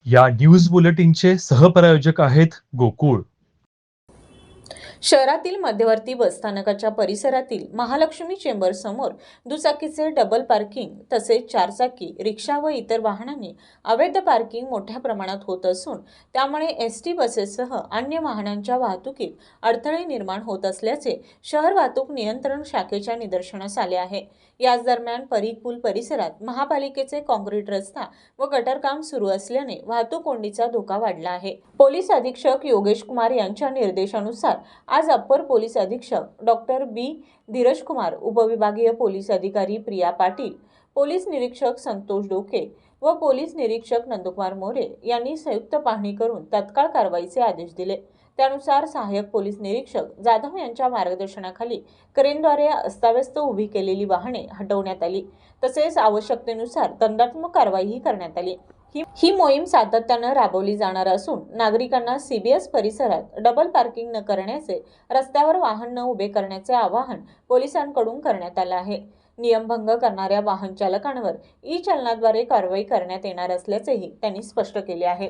या न्यूज बुलेटिनचे सहप्रायोजक आहेत गोकुळ. शहरातील मध्यवर्ती बसस्थानकाच्या परिसरातील महालक्ष्मी चेंबर समोर दुचाकीचे डबल पार्किंग तसेच चारचाकी, रिक्षा व इतर वाहनांनी अवैध पार्किंग मोठ्या प्रमाणात होत असून त्यामुळे एसटी बसेससह अन्य वाहनांच्या वाहतुकीत अडथळे निर्माण होत असल्याचे शहर वाहतूक नियंत्रण शाखेच्या निदर्शनास आले आहे. याच दरम्यान परीघ पूल परिसरात महापालिकेचे काँक्रीट रस्ता व गटर काम सुरू असल्याने वाहतूक कोंडीचा धोका वाढला आहे. पोलीस अधीक्षक योगेश कुमार यांच्या निर्देशानुसार आज अप्पर पोलीस अधीक्षक डॉक्टर बी धीरज कुमार, उपविभागीय पोलीस अधिकारी प्रिया पाटील, पोलीस निरीक्षक संतोष डोके व पोलीस निरीक्षक नंदकुमार मोरे यांनी संयुक्त पाहणी करून तत्काळ कारवाईचे आदेश दिले. त्यानुसार सहाय्यक पोलीस निरीक्षक जाधव यांच्या मार्गदर्शनाखाली क्रेनद्वारे अस्ताव्यस्त उभी केलेली वाहने हटवण्यात आली. तसेच आवश्यकतेनुसार दंडात्मक कारवाईही करण्यात आली. ही मोहीम सातत्याने राबवली जाणार असून नागरिकांना सीबीएस परिसरात डबल पार्किंग न करण्याचे, रस्त्यावर वाहन न उभे करण्याचे आवाहन पोलिसांकडून करण्यात आले आहे. नियमभंग करणाऱ्या वाहन चालकांवर ई-चलनाद्वारे कारवाई करण्यात येणार असल्याचेही त्यांनी स्पष्ट केले आहे.